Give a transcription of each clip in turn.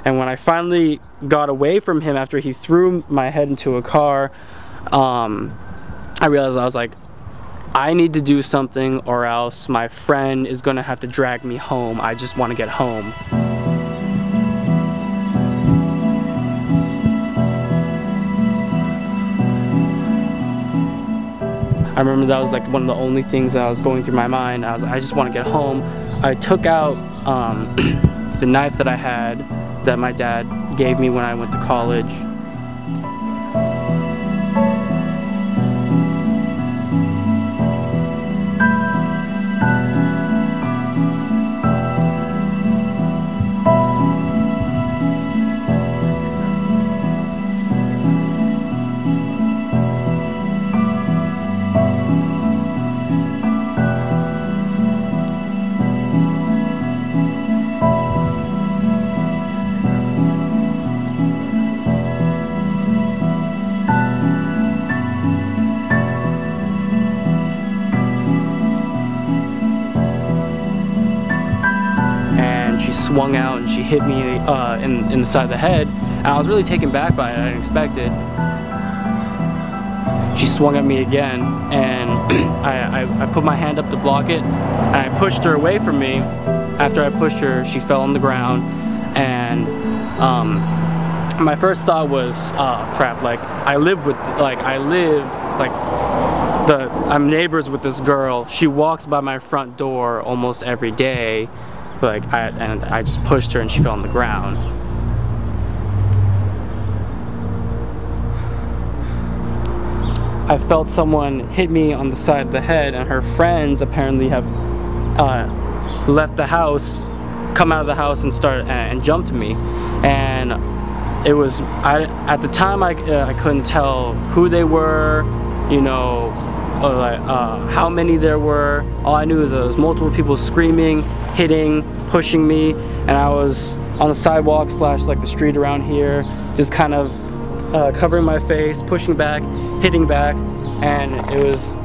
And when I finally got away from him after he threw my head into a car, I realized, I was like, I need to do something or else my friend is gonna have to drag me home. I just want to get home. I remember that was like one of the only things that I was going through my mind. I just want to get home. I took out the knife that I had that my dad gave me when I went to college. She swung out and she hit me in the side of the head, and I was really taken back by it. I didn't expect it. She swung at me again, and I put my hand up to block it, and I pushed her away from me. After I pushed her, she fell on the ground, and my first thought was, oh crap, like I'm neighbors with this girl. She walks by my front door almost every day. And I just pushed her and she fell on the ground. I felt someone hit me on the side of the head, and her friends apparently have left the house, come out of the house and jumped me. And it was, at the time I couldn't tell who they were, you know, how many there were. All I knew is there was multiple people screaming, hitting, pushing me, and I was on the sidewalk / like the street around here, just kind of covering my face, pushing back, hitting back, and it was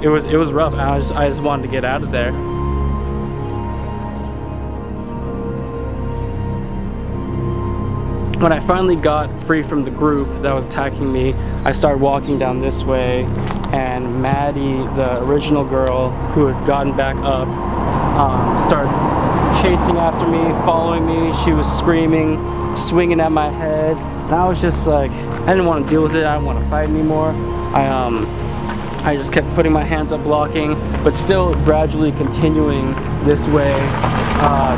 it was rough. I just wanted to get out of there. When I finally got free from the group that was attacking me, I started walking down this way, and Maddie, the original girl who had gotten back up, started chasing after me, following me. She was screaming, swinging at my head, and I was just like, I didn't want to deal with it. I didn't want to fight anymore. I just kept putting my hands up blocking, but still gradually continuing this way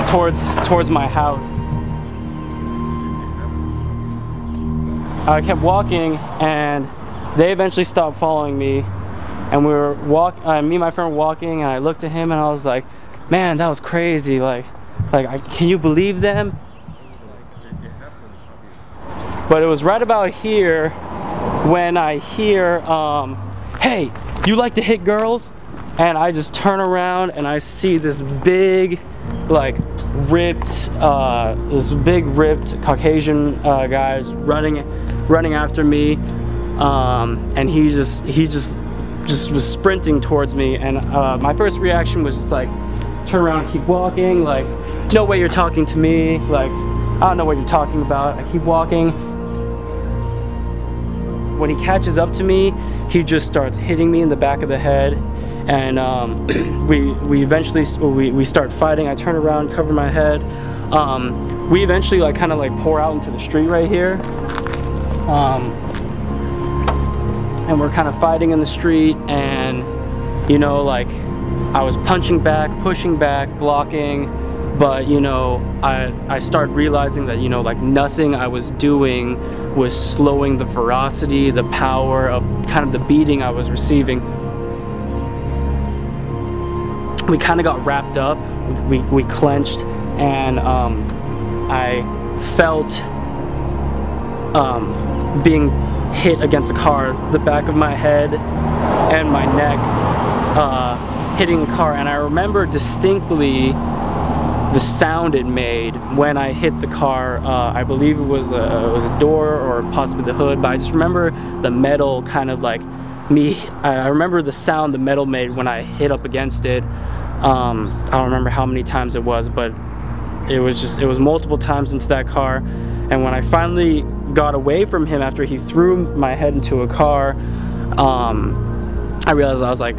towards my house. I kept walking, and they eventually stopped following me, and we were me and my friend were walking, and I looked at him and I was like, man, that was crazy. Can you believe them? But it was right about here when I hear, hey, you like to hit girls? And I just turn around and I see this big, ripped Caucasian guy running after me, and he just was sprinting towards me, and my first reaction was just like, turn around and keep walking, like, no way you're talking to me, like, I don't know what you're talking about. I keep walking. When he catches up to me, he just starts hitting me in the back of the head, and we eventually start fighting. I turn around, cover my head. We eventually kind of pour out into the street right here, and we're kind of fighting in the street, and you know, I was punching back, pushing back, blocking, but you know, I started realizing that, you know, nothing I was doing was slowing the ferocity, the power of kind of the beating I was receiving. We kind of got wrapped up, we clenched, and I felt being hit against a car, the back of my head and my neck hitting a car, and I remember distinctly the sound it made when I hit the car. I believe it was a door or possibly the hood, but I just remember the metal kind of I remember the sound the metal made when I hit up against it. I don't remember how many times it was, but it was multiple times into that car. And when I finally got away from him after he threw my head into a car, I realized, I was like,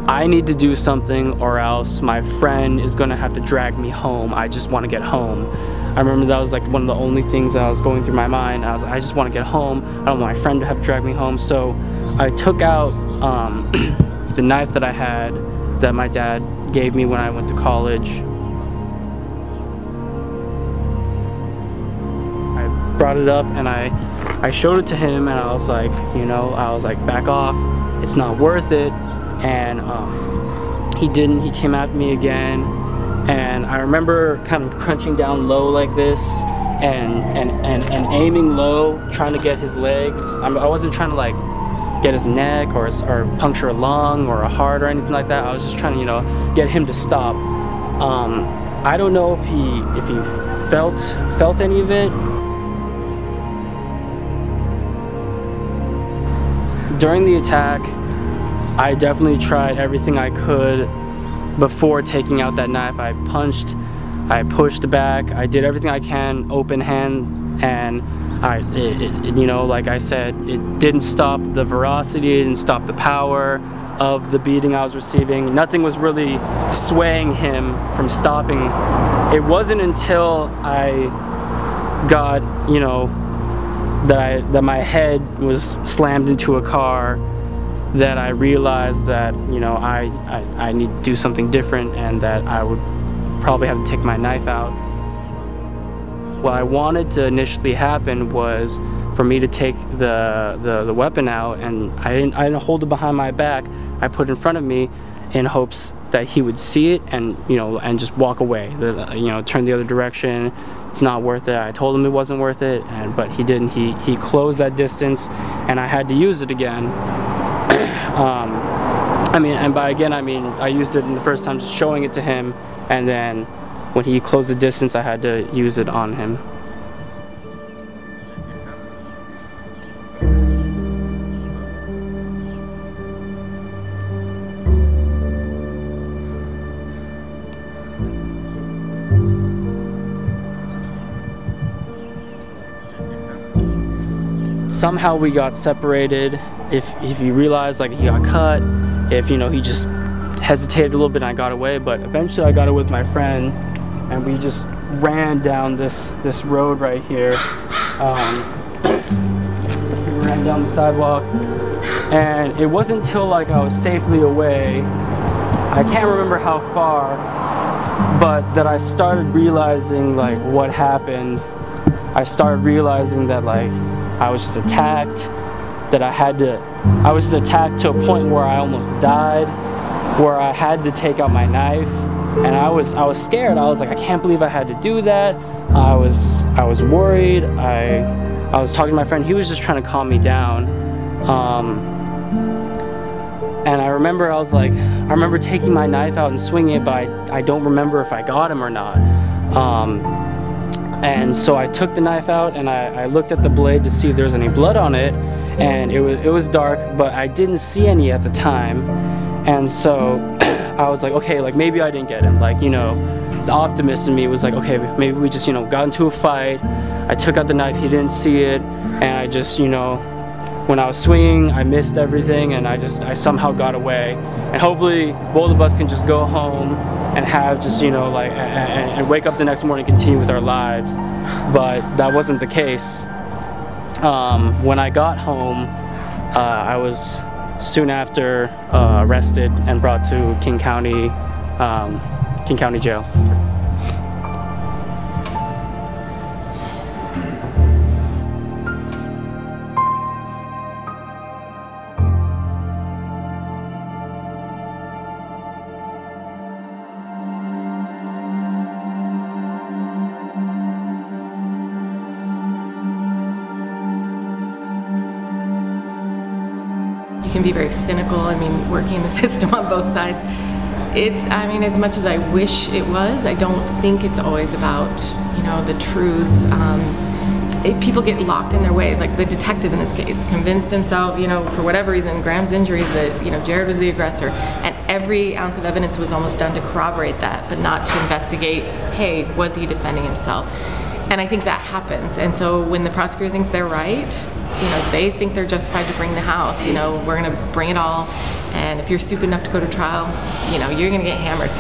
I need to do something or else my friend is gonna have to drag me home. I just wanna get home. I remember that was like one of the only things that I was going through my mind. I just wanna get home. I don't want my friend to have to drag me home. So I took out the knife that I had that my dad gave me when I went to college. I brought it up and I showed it to him, and I was like, you know, I was like, back off, it's not worth it. And he didn't. He came at me again, and I remember kind of crunching down low like this and aiming low, trying to get his legs. I wasn't trying to like get his neck or puncture a lung or a heart or anything like that. I was just trying to, you know, get him to stop. I don't know if he felt any of it. During the attack, I definitely tried everything I could before taking out that knife. I punched, I pushed back, I did everything I can, open hand, and you know, like I said, it didn't stop the ferocity, it didn't stop the power of the beating I was receiving. Nothing was really swaying him from stopping. It wasn't until I got, you know, that my head was slammed into a car that I realized that, you know, I need to do something different, and that I would probably have to take my knife out. What I wanted to initially happen was for me to take the weapon out, and I didn't hold it behind my back. I put it in front of me in hopes that he would see it and, you know, and just walk away, you know, turn the other direction. It's not worth it. I told him it wasn't worth it, but he didn't. He closed that distance, and I had to use it again. I mean, and by again, I mean, I used it in the first time just showing it to him, and then when he closed the distance, I had to use it on him. Somehow we got separated. If you realize, like, he got cut, if, you know, he just hesitated a little bit and I got away, but eventually I got away with my friend, and we just ran down this road right here. We ran down the sidewalk, and it wasn't until like I was safely away, I can't remember how far, but that I started realizing like what happened. I started realizing that like I was just attacked, that I was just attacked to a point where I almost died, where I had to take out my knife, and I was scared. I was like, I can't believe I had to do that. I was worried. I was talking to my friend. He was just trying to calm me down. And I remember I remember taking my knife out and swinging it, but I don't remember if I got him or not. And so I took the knife out and I looked at the blade to see if there was any blood on it, and it was dark, but I didn't see any at the time. And so I was like, okay, like maybe I didn't get him. Like, you know, the optimist in me was like, okay, maybe we just, you know, got into a fight. I took out the knife, he didn't see it, and I just, you know, when I was swinging, I missed everything, and I somehow got away. And hopefully both of us can just go home and have just, you know, like, and wake up the next morning and continue with our lives. But that wasn't the case. When I got home, I was soon after arrested and brought to King County Jail. You can be very cynical. I mean, working in the system on both sides, I mean, as much as I wish it was, I don't think it's always about, you know, the truth. People get locked in their ways. Like the detective in this case convinced himself, you know, for whatever reason, Graham's injuries, that, you know, Jared was the aggressor, and every ounce of evidence was almost done to corroborate that, but not to investigate, hey, was he defending himself? And I think that happens. And so when the prosecutor thinks they're right, you know, they think they're justified to bring the house. You know, we're going to bring it all. And if you're stupid enough to go to trial, you know, you're going to get hammered.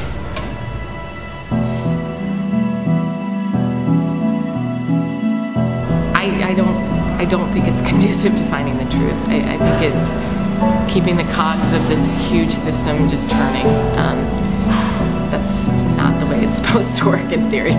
I don't think it's conducive to finding the truth. I think it's keeping the cogs of this huge system just turning. That's not the way it's supposed to work in theory.